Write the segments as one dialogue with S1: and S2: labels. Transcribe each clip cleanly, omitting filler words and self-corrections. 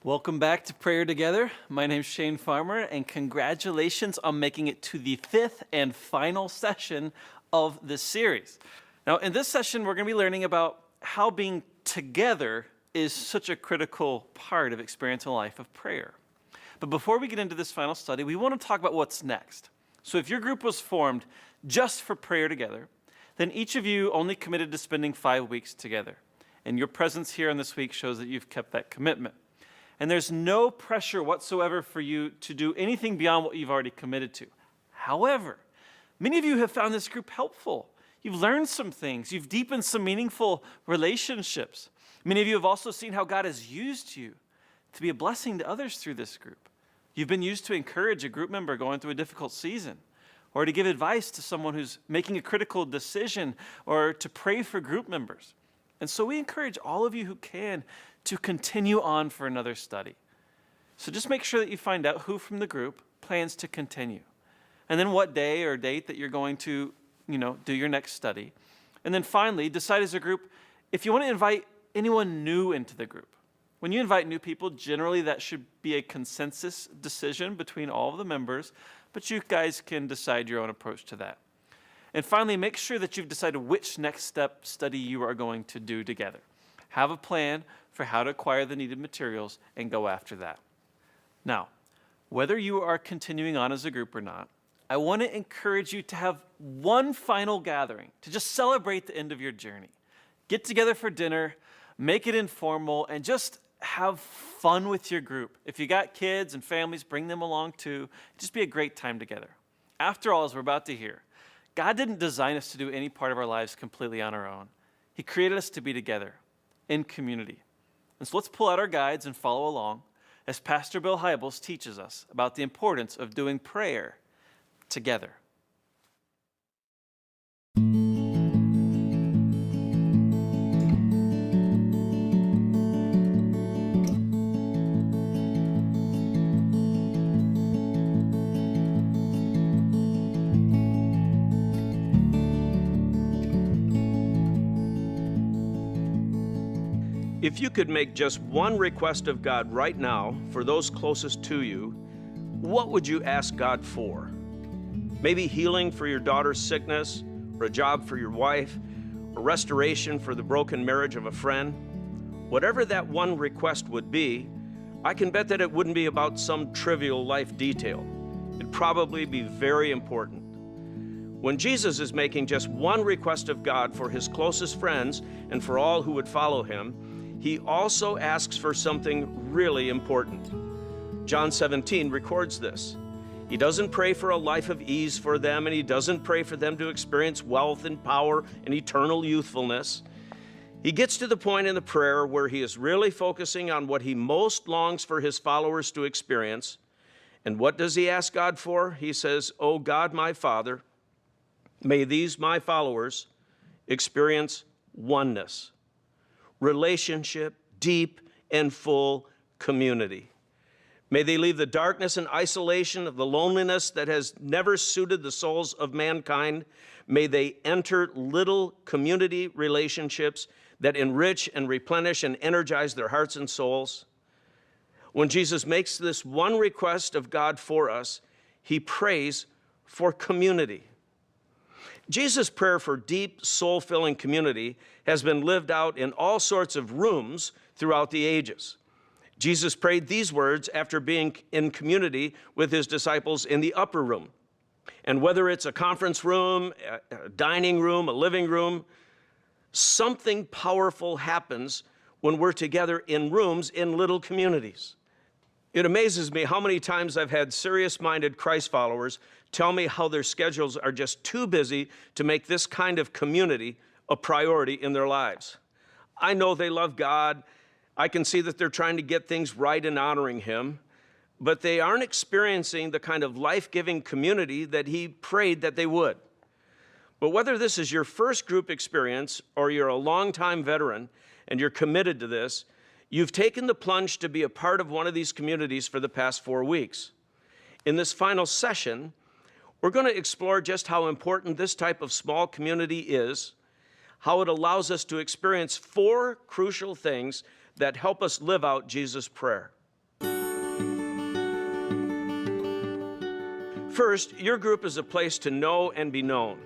S1: Welcome back to Prayer Together. My name's Shane Farmer, and congratulations on making it to the fifth and final session of this series. Now, in this session, we're going to be learning about how being together is such a critical part of experiencing a life of prayer. But before we get into this final study, we want to talk about what's next. So if your group was formed just for prayer together, then each of you only committed to spending 5 weeks together. And your presence here on this week shows that you've kept that commitment. And there's no pressure whatsoever for you to do anything beyond what you've already committed to. However, many of you have found this group helpful. You've learned some things. You've deepened some meaningful relationships. Many of you have also seen how God has used you to be a blessing to others through this group. You've been used to encourage a group member going through a difficult season, or to give advice to someone who's making a critical decision, or to pray for group members. And so we encourage all of you who can to continue on for another study. So just make sure that you find out who from the group plans to continue. And then what day or date that you're going to, do your next study. And then finally, decide as a group if you want to invite anyone new into the group. When you invite new people, generally that should be a consensus decision between all of the members, but you guys can decide your own approach to that. And finally, make sure that you've decided which next step study you are going to do together. Have a plan for how to acquire the needed materials and go after that. Now, whether you are continuing on as a group or not, I want to encourage you to have one final gathering to just celebrate the end of your journey. Get together for dinner, make it informal, and just have fun with your group. If you got kids and families, bring them along too. Just be a great time together. After all, as we're about to hear, God didn't design us to do any part of our lives completely on our own. He created us to be together in community. And so let's pull out our guides and follow along as Pastor Bill Hybels teaches us about the importance of doing prayer together.
S2: If you could make just one request of God right now for those closest to you, what would you ask God for? Maybe healing for your daughter's sickness, or a job for your wife, or restoration for the broken marriage of a friend. Whatever that one request would be, I can bet that it wouldn't be about some trivial life detail. It'd probably be very important. When Jesus is making just one request of God for his closest friends and for all who would follow him, he also asks for something really important. John 17 records this. He doesn't pray for a life of ease for them, and he doesn't pray for them to experience wealth and power and eternal youthfulness. He gets to the point in the prayer where he is really focusing on what he most longs for his followers to experience. And what does he ask God for? He says, "Oh God, my Father, may these, my followers, experience oneness, relationship, deep and full community. May they leave the darkness and isolation of the loneliness that has never suited the souls of mankind. May they enter little community relationships that enrich and replenish and energize their hearts and souls." When Jesus makes this one request of God for us, he prays for community. Jesus' prayer for deep, soul-filling community has been lived out in all sorts of rooms throughout the ages. Jesus prayed these words after being in community with his disciples in the upper room. And whether it's a conference room, a dining room, a living room, something powerful happens when we're together in rooms in little communities. It amazes me how many times I've had serious-minded Christ followers tell me how their schedules are just too busy to make this kind of community a priority in their lives. I know they love God. I can see that they're trying to get things right in honoring him, but they aren't experiencing the kind of life-giving community that he prayed that they would. But whether this is your first group experience or you're a longtime veteran and you're committed to this, you've taken the plunge to be a part of one of these communities for the past 4 weeks. In this final session, we're going to explore just how important this type of small community is, how it allows us to experience 4 crucial things that help us live out Jesus' prayer. First, your group is a place to know and be known.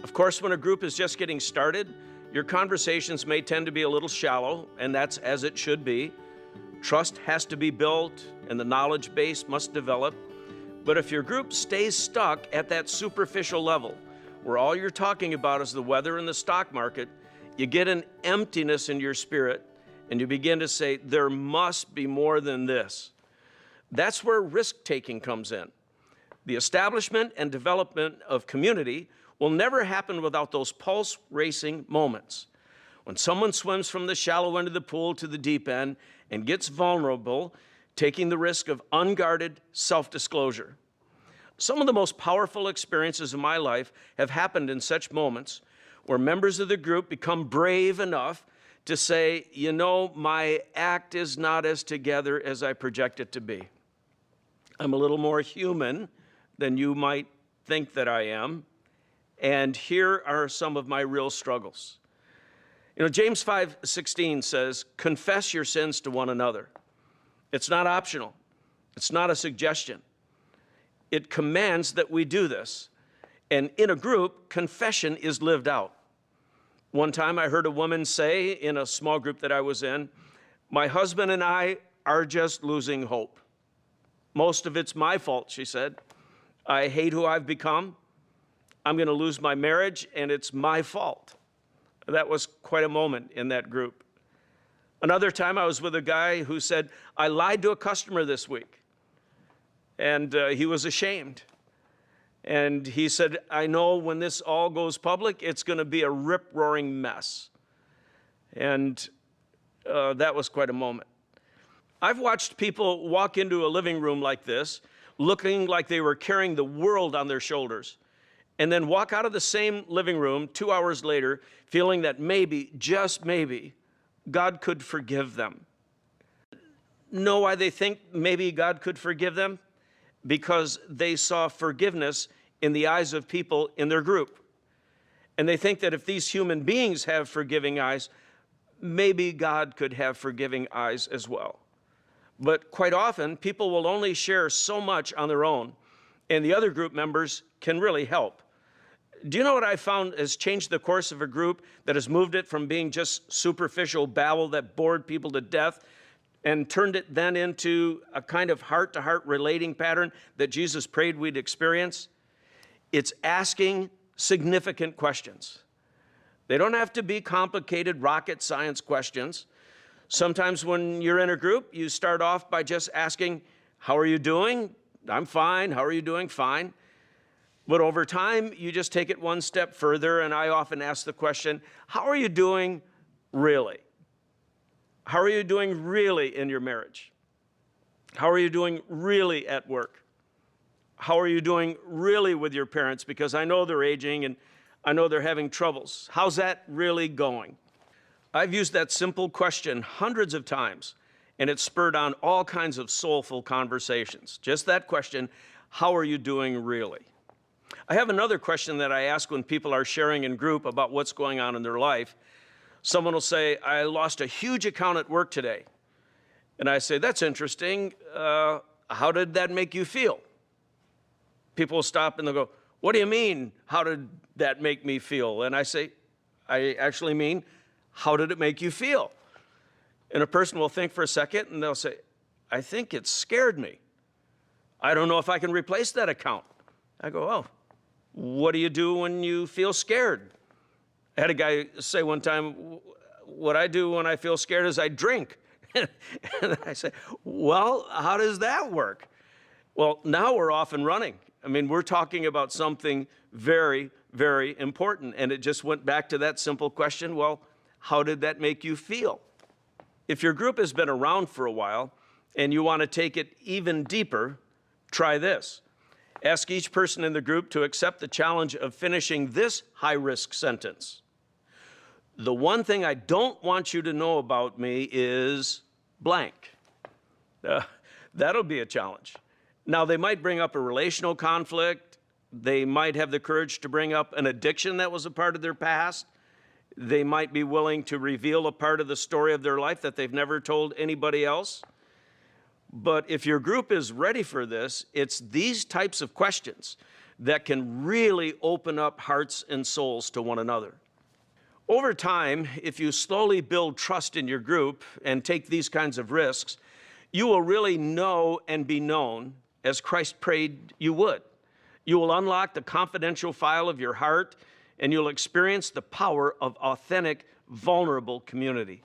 S2: Of course, when a group is just getting started, your conversations may tend to be a little shallow, and that's as it should be. Trust has to be built, and the knowledge base must develop. But if your group stays stuck at that superficial level, where all you're talking about is the weather and the stock market, you get an emptiness in your spirit, and you begin to say, there must be more than this. That's where risk-taking comes in. The establishment and development of community will never happen without those pulse-racing moments. When someone swims from the shallow end of the pool to the deep end and gets vulnerable, taking the risk of unguarded self-disclosure. Some of the most powerful experiences of my life have happened in such moments where members of the group become brave enough to say, you know, my act is not as together as I project it to be. I'm a little more human than you might think that I am, and here are some of my real struggles. You know, James 5:16 says, confess your sins to one another. It's not optional. It's not a suggestion. It commands that we do this. And in a group, confession is lived out. One time I heard a woman say in a small group that I was in, my husband and I are just losing hope. Most of it's my fault, she said. I hate who I've become. I'm going to lose my marriage, and it's my fault. That was quite a moment in that group. Another time I was with a guy who said, I lied to a customer this week. And he was ashamed. And he said, I know when this all goes public, it's going to be a rip-roaring mess. And that was quite a moment. I've watched people walk into a living room like this, looking like they were carrying the world on their shoulders, and then walk out of the same living room 2 hours later, feeling that maybe, just maybe, God could forgive them. Know why they think maybe God could forgive them? Because they saw forgiveness in the eyes of people in their group. And they think that if these human beings have forgiving eyes, maybe God could have forgiving eyes as well. But quite often, people will only share so much on their own, and the other group members can really help. Do you know what I found has changed the course of a group that has moved it from being just superficial babble that bored people to death and turned it then into a kind of heart-to-heart relating pattern that Jesus prayed we'd experience? It's asking significant questions. They don't have to be complicated rocket science questions. Sometimes when you're in a group, you start off by just asking, how are you doing? I'm fine. How are you doing? Fine. But over time, you just take it one step further, and I often ask the question, how are you doing really? How are you doing really in your marriage? How are you doing really at work? How are you doing really with your parents? Because I know they're aging, and I know they're having troubles. How's that really going? I've used that simple question hundreds of times, and it's spurred on all kinds of soulful conversations. Just that question, how are you doing really? I have another question that I ask when people are sharing in group about what's going on in their life. Someone will say, I lost a huge account at work today. And I say, that's interesting. How did that make you feel? People will stop and they'll go, what do you mean, how did that make me feel? And I say, I actually mean, how did it make you feel? And a person will think for a second and they'll say, I think it scared me. I don't know if I can replace that account. I go, oh, what do you do when you feel scared? I had a guy say one time, what I do when I feel scared is I drink. And I say, well, how does that work? Well, now we're off and running. I mean, we're talking about something very, very important. And it just went back to that simple question, well, how did that make you feel? If your group has been around for a while and you want to take it even deeper, try this. Ask each person in the group to accept the challenge of finishing this high-risk sentence. The one thing I don't want you to know about me is blank. That'll be a challenge. Now, they might bring up a relational conflict. They might have the courage to bring up an addiction that was a part of their past. They might be willing to reveal a part of the story of their life that they've never told anybody else. But if your group is ready for this, it's these types of questions that can really open up hearts and souls to one another. Over time, if you slowly build trust in your group and take these kinds of risks, you will really know and be known as Christ prayed you would. You will unlock the confidential file of your heart, and you'll experience the power of authentic, vulnerable community.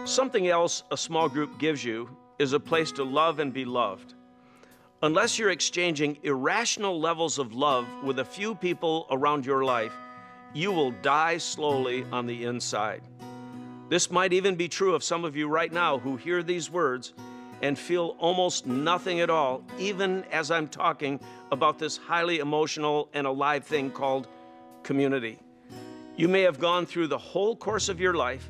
S2: Something else a small group gives you is a place to love and be loved. Unless you're exchanging irrational levels of love with a few people around your life, you will die slowly on the inside. This might even be true of some of you right now who hear these words and feel almost nothing at all, even as I'm talking about this highly emotional and alive thing called community. You may have gone through the whole course of your life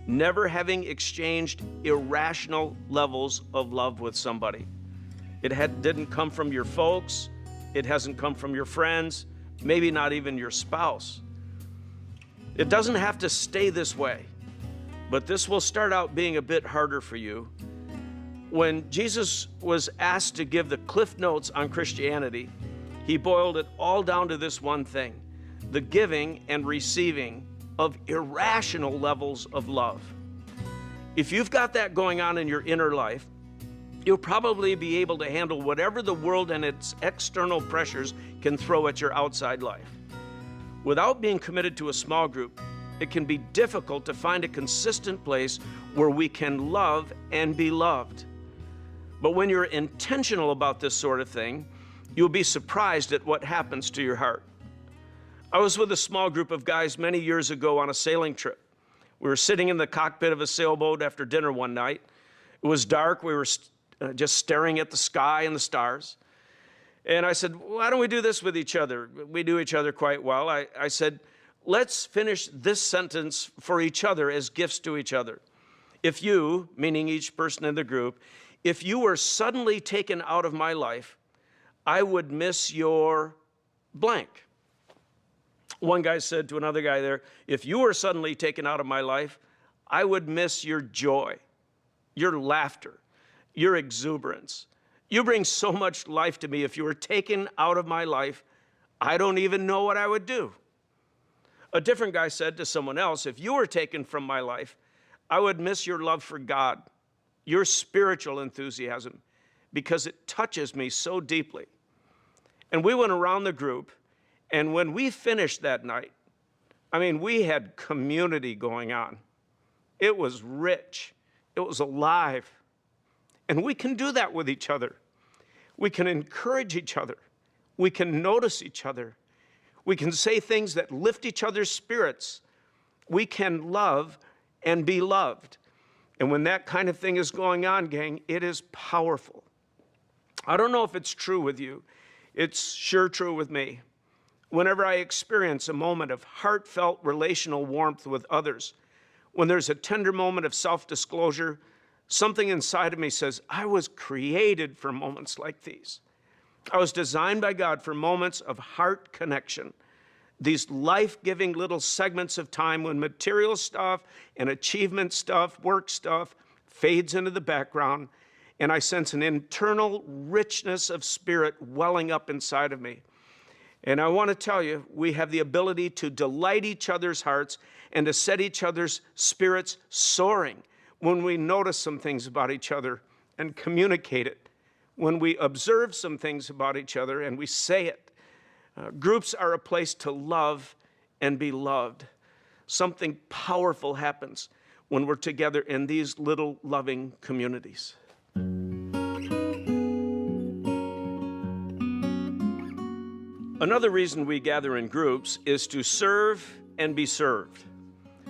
S2: never having exchanged irrational levels of love with somebody. It didn't come from your folks, it hasn't come from your friends, maybe not even your spouse. It doesn't have to stay this way, but this will start out being a bit harder for you. When Jesus was asked to give the Cliff Notes on Christianity, he boiled it all down to this one thing: the giving and receiving of irrational levels of love. If you've got that going on in your inner life, you'll probably be able to handle whatever the world and its external pressures can throw at your outside life. Without being committed to a small group, it can be difficult to find a consistent place where we can love and be loved. But when you're intentional about this sort of thing, you'll be surprised at what happens to your heart. I was with a small group of guys many years ago on a sailing trip. We were sitting in the cockpit of a sailboat after dinner one night. It was dark. We were just staring at the sky and the stars. And I said, why don't we do this with each other? We do each other quite well. I said, let's finish this sentence for each other as gifts to each other. If you, meaning each person in the group, if you were suddenly taken out of my life, I would miss your blank. One guy said to another guy there, if you were suddenly taken out of my life, I would miss your joy, your laughter, your exuberance. You bring so much life to me. If you were taken out of my life, I don't even know what I would do. A different guy said to someone else, if you were taken from my life, I would miss your love for God, your spiritual enthusiasm, because it touches me so deeply. And we went around the group, and when we finished that night, we had community going on. It was rich. It was alive. And we can do that with each other. We can encourage each other. We can notice each other. We can say things that lift each other's spirits. We can love and be loved. And when that kind of thing is going on, gang, it is powerful. I don't know if it's true with you. It's sure true with me. Whenever I experience a moment of heartfelt relational warmth with others, when there's a tender moment of self-disclosure, something inside of me says, I was created for moments like these. I was designed by God for moments of heart connection, these life-giving little segments of time when material stuff and achievement stuff, work stuff, fades into the background, and I sense an internal richness of spirit welling up inside of me. And I want to tell you, we have the ability to delight each other's hearts and to set each other's spirits soaring when we notice some things about each other and communicate it, when we observe some things about each other and we say it. Groups are a place to love and be loved. Something powerful happens when we're together in these little loving communities. Another reason we gather in groups is to serve and be served.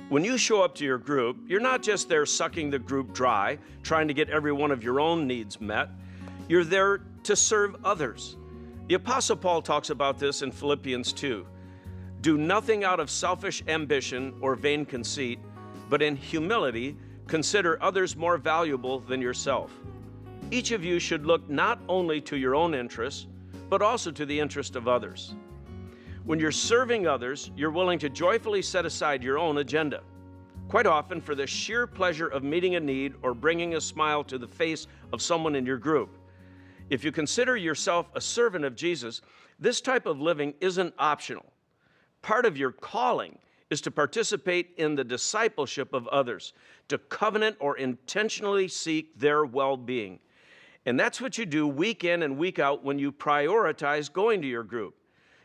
S2: When you show up to your group, you're not just there sucking the group dry, trying to get every one of your own needs met. You're there to serve others. The Apostle Paul talks about this in Philippians 2. Do nothing out of selfish ambition or vain conceit, but in humility consider others more valuable than yourself. Each of you should look not only to your own interests, but also to the interest of others. When you're serving others, you're willing to joyfully set aside your own agenda. quite often for the sheer pleasure of meeting a need or bringing a smile to the face of someone in your group. If you consider yourself a servant of Jesus, this type of living isn't optional. Part of your calling is to participate in the discipleship of others, to covenant or intentionally seek their well-being. And that's what you do week in and week out when you prioritize going to your group.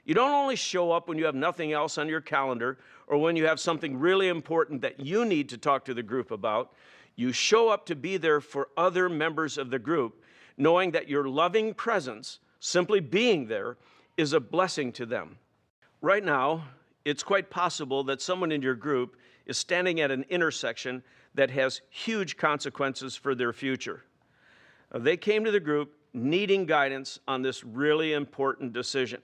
S2: You don't only show up when you have nothing else on your calendar or when you have something really important that you need to talk to the group about. You show up to be there for other members of the group, knowing that your loving presence, simply being there, is a blessing to them. Right now, it's quite possible that someone in your group is standing at an intersection that has huge consequences for their future. They came to the group needing guidance on this really important decision.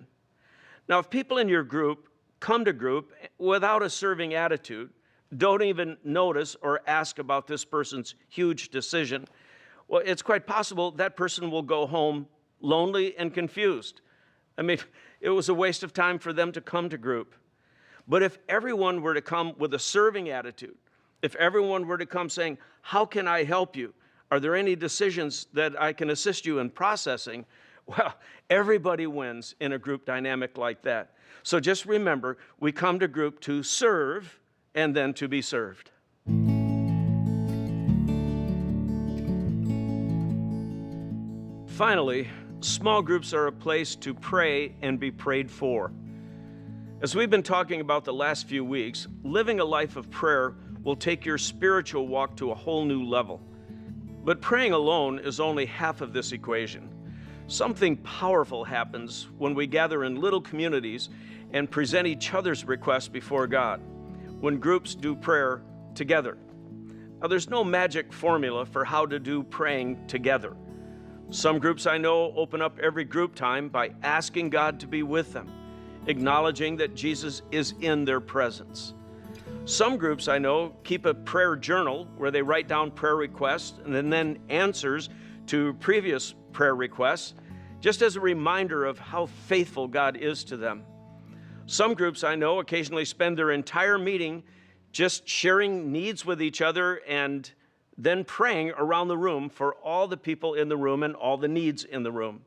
S2: Now, if people in your group come to group without a serving attitude, don't even notice or ask about this person's huge decision, well, it's quite possible that person will go home lonely and confused. I mean, it was a waste of time for them to come to group. But if everyone were to come with a serving attitude, if everyone were to come saying, "How can I help you? Are there any decisions that I can assist you in processing?" Well, everybody wins in a group dynamic like that. So just remember, we come to group to serve and then to be served. Finally, small groups are a place to pray and be prayed for. As we've been talking about the last few weeks, living a life of prayer will take your spiritual walk to a whole new level. But praying alone is only half of this equation. Something powerful happens when we gather in little communities and present each other's requests before God, when groups do prayer together. Now, there's no magic formula for how to do praying together. Some groups I know open up every group time by asking God to be with them, acknowledging that Jesus is in their presence. Some groups I know keep a prayer journal where they write down prayer requests and then answers to previous prayer requests, just as a reminder of how faithful God is to them. Some groups I know occasionally spend their entire meeting just sharing needs with each other and then praying around the room for all the people in the room and all the needs in the room.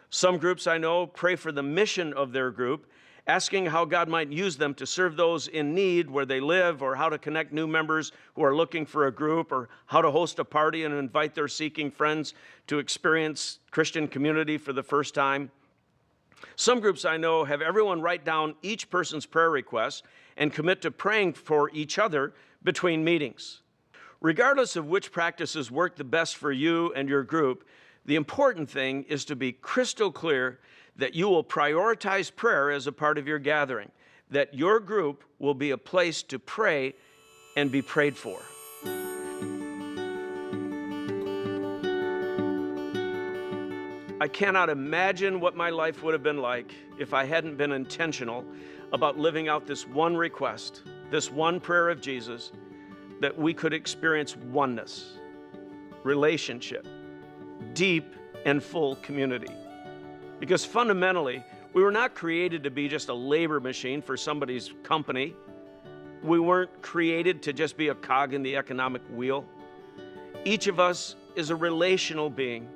S2: Some groups I know pray for the mission of their group, asking how God might use them to serve those in need where they live, or how to connect new members who are looking for a group, or how to host a party and invite their seeking friends to experience Christian community for the first time. Some groups I know have everyone write down each person's prayer requests and commit to praying for each other between meetings. Regardless of which practices work the best for you and your group, the important thing is to be crystal clear that you will prioritize prayer as a part of your gathering, that your group will be a place to pray and be prayed for. I cannot imagine what my life would have been like if I hadn't been intentional about living out this one request, this one prayer of Jesus, that we could experience oneness, relationship, deep and full community. Because fundamentally, we were not created to be just a labor machine for somebody's company. We weren't created to just be a cog in the economic wheel. Each of us is a relational being,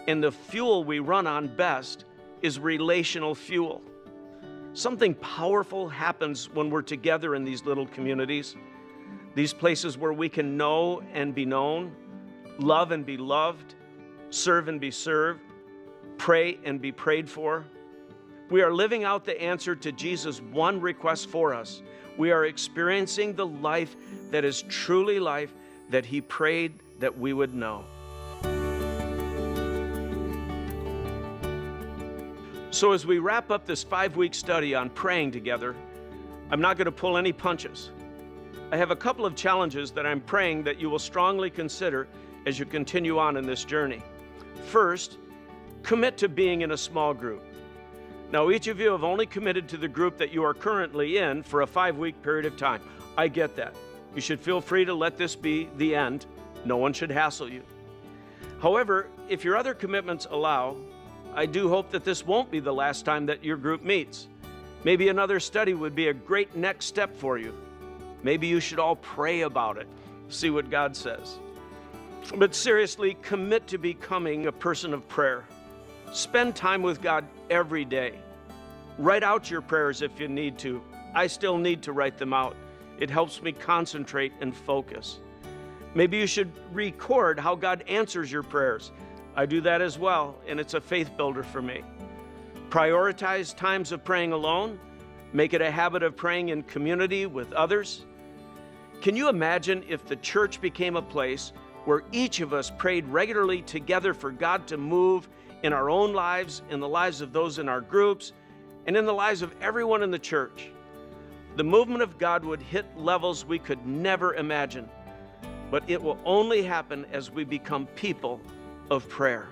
S2: and the fuel we run on best is relational fuel. Something powerful happens when we're together in these little communities, these places where we can know and be known, love and be loved, serve and be served, pray and be prayed for. We are living out the answer to Jesus' one request for us. We are experiencing the life that is truly life that He prayed that we would know. So as we wrap up this 5-week study on praying together, I'm not going to pull any punches. I have a couple of challenges that I'm praying that you will strongly consider as you continue on in this journey. First, commit to being in a small group. Now, each of you have only committed to the group that you are currently in for a 5-week period of time. I get that. You should feel free to let this be the end. No one should hassle you. However, if your other commitments allow, I do hope that this won't be the last time that your group meets. Maybe another study would be a great next step for you. Maybe you should all pray about it, see what God says. But seriously, commit to becoming a person of prayer. Spend time with God every day. Write out your prayers if you need to. I still need to write them out. It helps me concentrate and focus. Maybe you should record how God answers your prayers. I do that as well, and it's a faith builder for me. Prioritize times of praying alone. Make it a habit of praying in community with others. Can you imagine if the church became a place where each of us prayed regularly together for God to move in our own lives, in the lives of those in our groups, and in the lives of everyone in the church? The movement of God would hit levels we could never imagine, but it will only happen as we become people of prayer.